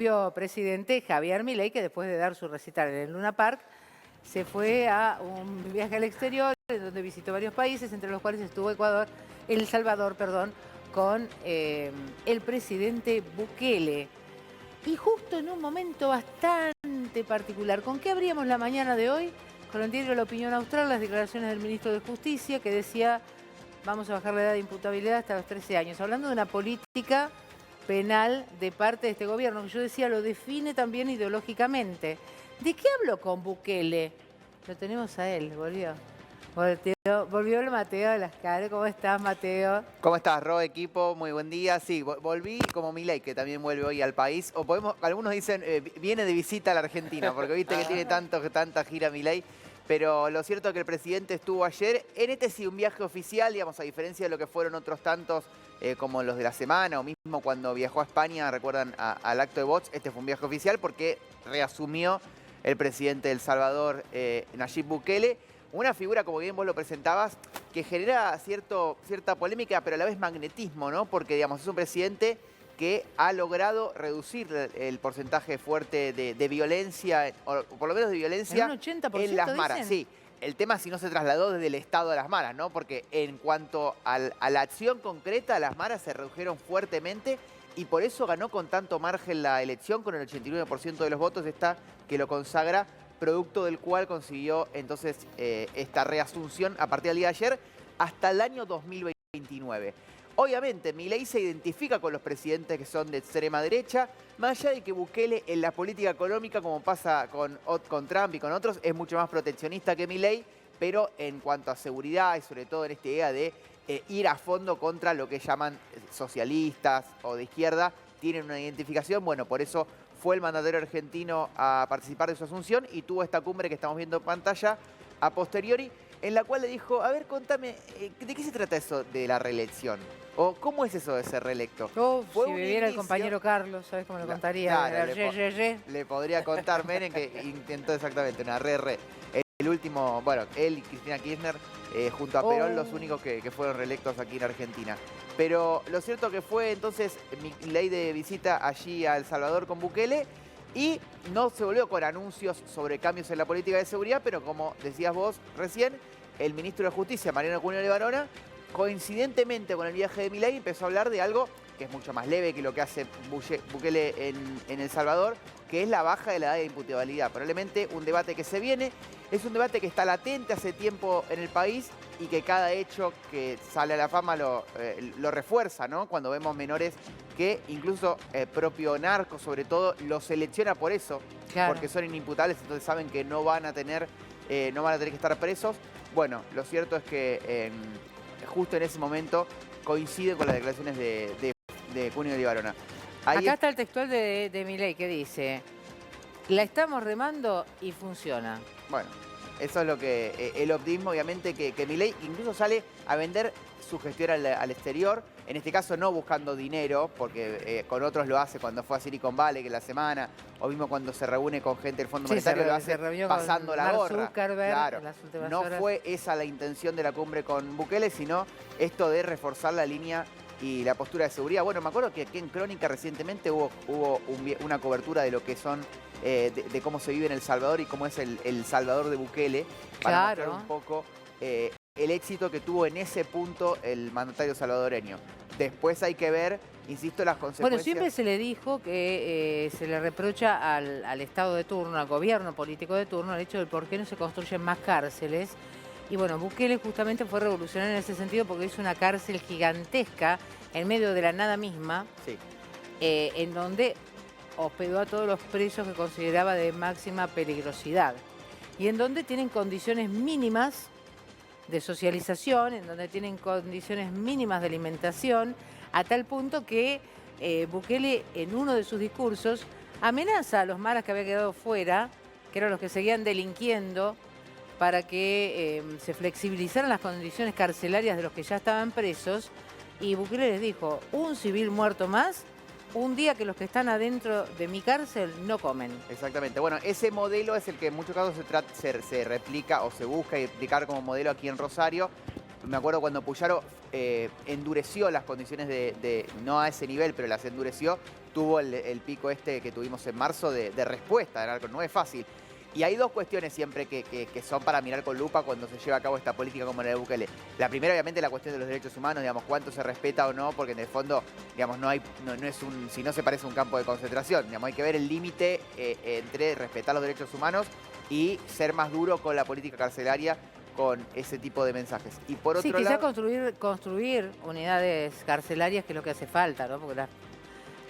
propio presidente Javier Milei, que después de dar su recital en el Luna Park, se fue a un viaje al exterior, en donde visitó varios países, entre los cuales estuvo El Salvador, perdón, con el presidente Bukele. Y justo en un momento bastante particular. ¿Con qué abríamos la mañana de hoy? Con el diario La Opinión Austral, las declaraciones del ministro de Justicia, que decía, vamos a bajar la edad de imputabilidad hasta los 13 años. Hablando de una política penal de parte de este gobierno, que yo decía lo define también ideológicamente. ¿De qué hablo con Bukele? Lo tenemos a él, volvió el Mateo de las Caras. ¿Cómo estás, Mateo? ¿Cómo estás, Ro, equipo? Muy buen día. Sí, volví como Milei, que también vuelve hoy al país. O algunos dicen, viene de visita a la Argentina, porque viste que tiene tanta gira Milei. Pero lo cierto es que el presidente estuvo ayer en sí un viaje oficial, digamos, a diferencia de lo que fueron otros tantos, como los de la semana, o mismo cuando viajó a España, recuerdan, al acto de Vox. Este fue un viaje oficial porque reasumió el presidente de El Salvador, Nayib Bukele. Una figura, como bien vos lo presentabas, que genera cierta polémica, pero a la vez magnetismo, ¿no? Porque, digamos, es un presidente que ha logrado reducir el porcentaje fuerte de violencia, o por lo menos de violencia, en un 80%, en las maras. dicen. Sí, el tema es si no se trasladó desde el Estado a las maras, ¿no? Porque en cuanto a la acción concreta, las maras se redujeron fuertemente y por eso ganó con tanto margen la elección, con el 89% de los votos está que lo consagra, producto del cual consiguió entonces esta reasunción a partir del día de ayer hasta el año 2029. Obviamente, Milei se identifica con los presidentes que son de extrema derecha, más allá de que Bukele en la política económica, como pasa con Trump y con otros, es mucho más proteccionista que Milei, pero en cuanto a seguridad y sobre todo en esta idea de ir a fondo contra lo que llaman socialistas o de izquierda, tienen una identificación. Bueno, por eso fue el mandatario argentino a participar de su asunción y tuvo esta cumbre que estamos viendo en pantalla a posteriori, en la cual le dijo, a ver, contame, ¿de qué se trata eso de la reelección? ¿O cómo es eso de ser reelecto? Si viviera el compañero Carlos, ¿sabes cómo lo contaría? Claro, le podría contar Menem, que intentó exactamente una re. El último, bueno, él y Cristina Kirchner, junto a Perón, los únicos que fueron reelectos aquí en Argentina. Pero lo cierto que fue entonces Milei de visita allí a El Salvador con Bukele y no se volvió con anuncios sobre cambios en la política de seguridad, pero como decías vos recién, el ministro de Justicia, Mariano Cunha de Barona, coincidentemente con el viaje de Milei, empezó a hablar de algo que es mucho más leve que lo que hace Bukele en El Salvador, que es la baja de la edad de imputabilidad. Probablemente un debate que se viene, es un debate que está latente hace tiempo en el país y que cada hecho que sale a la fama lo refuerza, ¿no? Cuando vemos menores que incluso propio narco, sobre todo, los selecciona por eso, Claro. porque son inimputables, entonces saben que no van a tener que estar presos. Bueno, lo cierto es que justo en ese momento coincide con las declaraciones de Cunha de Barona. Acá está el textual de Milei que dice, la estamos remando y funciona. Bueno, eso es lo que el optimismo, obviamente, que Milei incluso sale a vender su gestión al exterior, en este caso no buscando dinero, porque con otros lo hace cuando fue a Silicon Valley, que la semana, o mismo cuando se reúne con gente del Fondo Monetario, lo hace pasando la gorra. Claro, no fue esa la intención de la cumbre con Bukele, sino esto de reforzar la línea y la postura de seguridad. Bueno, me acuerdo que aquí en Crónica recientemente hubo una cobertura de lo que son, de cómo se vive en El Salvador y cómo es el Salvador de Bukele, para mostrar un poco el éxito que tuvo en ese punto el mandatario salvadoreño. Después hay que ver, insisto, las consecuencias. Bueno, siempre se le dijo que se le reprocha al Estado de turno, al gobierno político de turno, el hecho de por qué no se construyen más cárceles. Y bueno, Bukele justamente fue revolucionario en ese sentido porque hizo una cárcel gigantesca en medio de la nada misma, sí, en donde hospedó a todos los presos que consideraba de máxima peligrosidad. Y en donde tienen condiciones mínimas de socialización, en donde tienen condiciones mínimas de alimentación, a tal punto que Bukele en uno de sus discursos amenaza a los maras que habían quedado fuera, que eran los que seguían delinquiendo, para que se flexibilizaran las condiciones carcelarias de los que ya estaban presos. Y Bukele les dijo, un civil muerto más, un día que los que están adentro de mi cárcel no comen. Exactamente. Bueno, ese modelo es el que en muchos casos se replica o se busca explicar como modelo aquí en Rosario. Me acuerdo cuando Puyaro endureció las condiciones no a ese nivel, pero las endureció, tuvo el pico este que tuvimos en marzo de respuesta, no es fácil. Y hay dos cuestiones siempre que son para mirar con lupa cuando se lleva a cabo esta política como la de Bukele. La primera, obviamente, la cuestión de los derechos humanos, digamos, cuánto se respeta o no, porque en el fondo, digamos, no es si no se parece a un campo de concentración, digamos, hay que ver el límite entre respetar los derechos humanos y ser más duro con la política carcelaria con ese tipo de mensajes. Y por otro quizá lado, construir unidades carcelarias, que es lo que hace falta, ¿no? Porque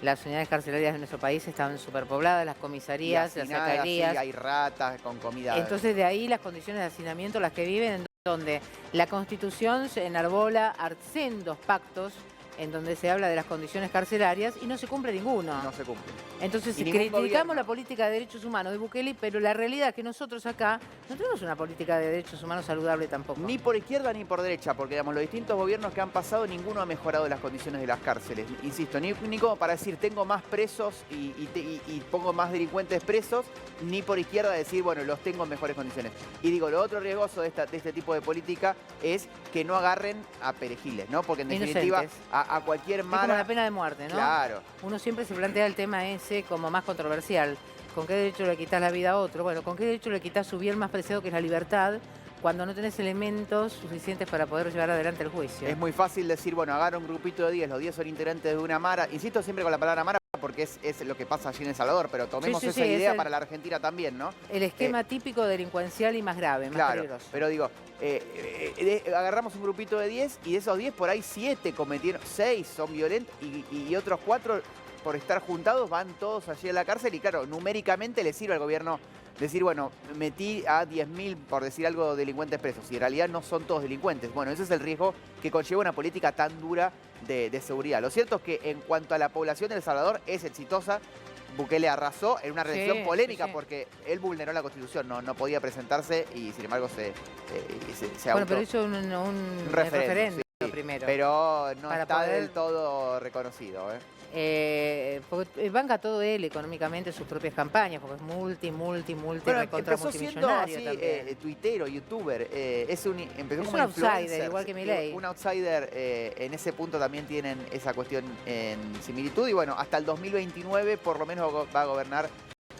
las unidades carcelarias de nuestro país están superpobladas, las comisarías, las alcaldías. Sí, hay ratas con comida. Entonces de ahí las condiciones de hacinamiento, las que viven, en donde la Constitución se enarbola sendos pactos en donde se habla de las condiciones carcelarias y no se cumple ninguno. No se cumple. Entonces Y ningún criticamos gobierno. la política de derechos humanos de Bukele, pero la realidad es que nosotros acá no tenemos una política de derechos humanos saludable tampoco. Ni por izquierda ni por derecha, porque digamos, los distintos gobiernos que han pasado, ninguno ha mejorado las condiciones de las cárceles. Insisto, ni como para decir tengo más presos y pongo más delincuentes presos, ni por izquierda decir, bueno, los tengo en mejores condiciones. Y digo, lo otro riesgoso de este tipo de política es que no agarren a perejiles, ¿no? Porque en definitiva Inocentes. a cualquier Es como mara... la pena de muerte, ¿no? Claro. Uno siempre se plantea el tema ese como más controversial. ¿Con qué derecho le quitas la vida a otro? Bueno, ¿con qué derecho le quitas su bien más preciado, que es la libertad, cuando no tenés elementos suficientes para poder llevar adelante el juicio? Es muy fácil decir, bueno, agarra un grupito de 10, los 10 son integrantes de una mara. Insisto siempre con la palabra mara porque es lo que pasa allí en El Salvador, pero tomemos esa idea para la Argentina también, ¿no? El esquema típico delincuencial y más grave, más claro, peligroso. pero digo, agarramos un grupito de 10 y de esos 10 por ahí 7 cometieron, 6 son violentos y otros 4 por estar juntados van todos allí a la cárcel y claro, numéricamente le sirve al gobierno decir, bueno, metí a 10.000, por decir algo, delincuentes presos y en realidad no son todos delincuentes. Bueno, ese es el riesgo que conlleva una política tan dura de seguridad. Lo cierto es que en cuanto a la población de El Salvador es exitosa. Bukele arrasó en una reelección polémica porque él vulneró la Constitución, no podía presentarse y sin embargo se bueno, pero hizo un referéndum primero. Pero no para está poder... del todo reconocido. Porque banca todo él económicamente sus propias campañas, porque es Bueno, recontra empezó siendo multimillonario así, también. tuitero, youtuber. Empezó Es como un outsider, influencer, igual que Milei. Un outsider, en ese punto también tienen esa cuestión en similitud. Y bueno, hasta el 2029 por lo menos va a gobernar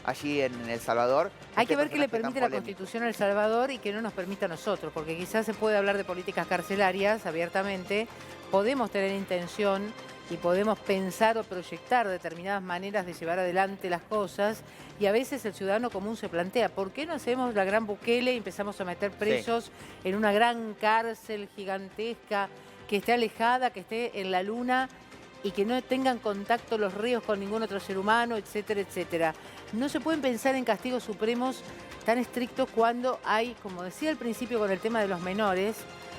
allí en El Salvador. Hay que ver qué le permite la Constitución a El Salvador y qué no nos permite a nosotros, porque quizás se puede hablar de políticas carcelarias abiertamente, podemos tener intención y podemos pensar o proyectar determinadas maneras de llevar adelante las cosas y a veces el ciudadano común se plantea, ¿por qué no hacemos la gran Bukele y empezamos a meter presos en una gran cárcel gigantesca que esté alejada, que esté en la luna y que no tengan contacto los reos con ningún otro ser humano, etcétera, etcétera? No se pueden pensar en castigos supremos tan estrictos cuando hay, como decía al principio con el tema de los menores,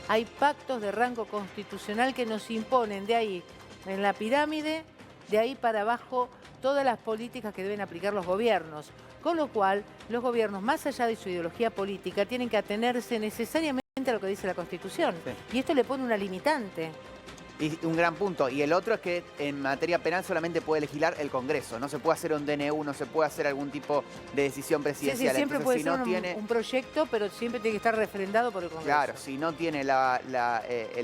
hay pactos de rango constitucional que nos imponen de ahí, en la pirámide, de ahí para abajo, todas las políticas que deben aplicar los gobiernos. Con lo cual, los gobiernos, más allá de su ideología política, tienen que atenerse necesariamente a lo que dice la Constitución. Sí. Y esto le pone una limitante. Y un gran punto. Y el otro es que en materia penal solamente puede legislar el Congreso. No se puede hacer un DNU, no se puede hacer algún tipo de decisión presidencial. Sí, siempre puede ser un proyecto, pero siempre tiene que estar refrendado por el Congreso. Claro, si no tiene la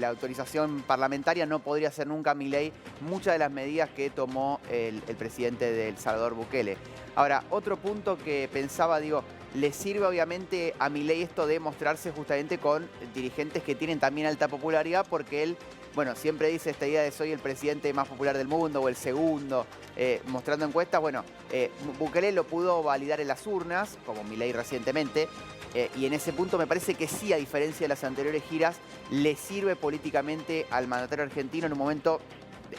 autorización parlamentaria, no podría hacer nunca Milei muchas de las medidas que tomó el presidente de El Salvador, Bukele. Ahora, otro punto que pensaba, digo, le sirve obviamente a Milei esto de mostrarse justamente con dirigentes que tienen también alta popularidad, porque él, bueno, siempre dice esta idea de soy el presidente más popular del mundo o el segundo, mostrando encuestas. Bueno, Bukele lo pudo validar en las urnas, como Milei recientemente, y en ese punto me parece que sí, a diferencia de las anteriores giras, le sirve políticamente al mandatario argentino en un momento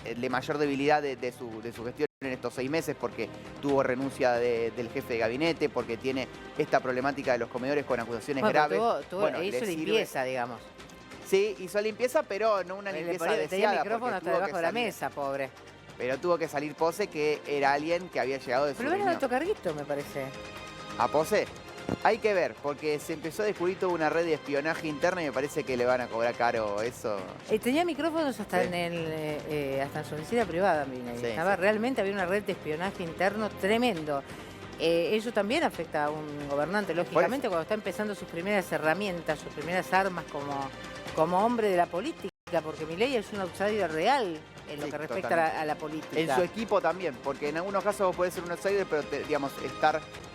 de mayor debilidad de su gestión en estos 6 meses, porque tuvo renuncia del jefe de gabinete, porque tiene esta problemática de los comedores con acusaciones graves. Hizo limpieza, digamos. Sí, hizo limpieza, pero no una limpieza deseada. Tenía el micrófono hasta debajo de la mesa, pobre. Pero tuvo que salir Pose, que era alguien que había llegado de su reunión. Pero era alto carguito, me parece. ¿A Pose? Hay que ver, porque se empezó a descubrir toda una red de espionaje interna y me parece que le van a cobrar caro eso. Tenía micrófonos hasta, hasta en su oficina privada, realmente había una red de espionaje interno tremendo. Eso también afecta a un gobernante, lógicamente, cuando está empezando sus primeras herramientas, sus primeras armas como hombre de la política, porque Milei es un outsider real. en lo Sí, que respecta totalmente. a la política. En su equipo también, porque en algunos casos vos podés ser un outsider, pero digamos,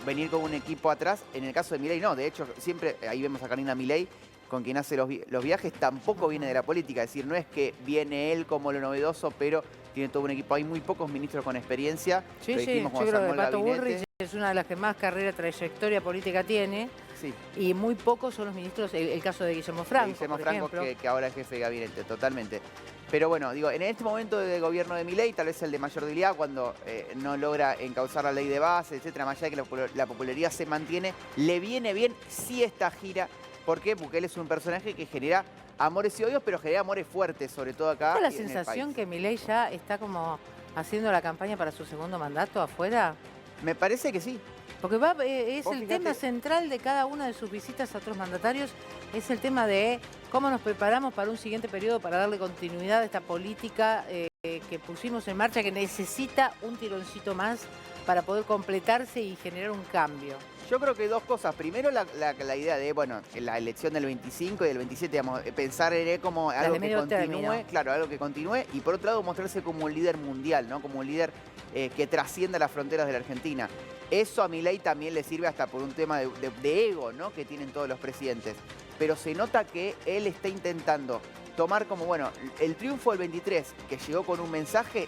venir con un equipo atrás. En el caso de Milei no, de hecho, siempre ahí vemos a Karina Milei, con quien hace los viajes, tampoco viene de la política. Es decir, no es que viene él como lo novedoso, pero tiene todo un equipo. Hay muy pocos ministros con experiencia. Sí, Lo sí, dijimos yo cuando se creo armó que el Pato gabinete. Bullrich es una de las que más trayectoria política tiene. Sí. Y muy pocos son los ministros, el caso de Guillermo Franco, Guillermo por Franco, ejemplo. que ahora es jefe de gabinete, totalmente. Pero bueno, digo, en este momento de gobierno de Milei, tal vez el de mayor debilidad, cuando no logra encauzar la ley de base, etcétera, más allá de que la popularidad se mantiene, le viene bien sí esta gira. ¿Por qué? Porque él es un personaje que genera amores y odios, pero genera amores fuertes, sobre todo acá. ¿Tengo la y en el sensación país. que Milei ya está como haciendo la campaña para su segundo mandato afuera? Me parece que sí. Porque es Vos el fijate- tema central de cada una de sus visitas a otros mandatarios, es el tema de cómo nos preparamos para un siguiente periodo para darle continuidad a esta política que pusimos en marcha, que necesita un tironcito más para poder completarse y generar un cambio. Yo creo que dos cosas. Primero, la idea de, bueno, la elección del 25 y del 27, digamos, pensar en él como algo de que medio continúe, término. claro, algo que continúe, y por otro lado, mostrarse como un líder mundial, ¿no? Como un líder que trascienda las fronteras de la Argentina. Eso a Milei también le sirve hasta por un tema de ego, ¿no? Que tienen todos los presidentes. Pero se nota que él está intentando tomar como, bueno, el triunfo del 23, que llegó con un mensaje,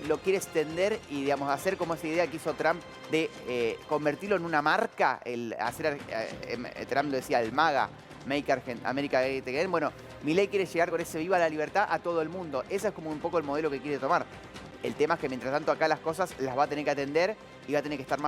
lo quiere extender y, digamos, hacer como esa idea que hizo Trump de convertirlo en una marca, Trump lo decía, el MAGA, Make America Great Again. Bueno, Milei quiere llegar con ese viva la libertad a todo el mundo. Ese es como un poco el modelo que quiere tomar. El tema es que mientras tanto acá las cosas las va a tener que atender y va a tener que estar más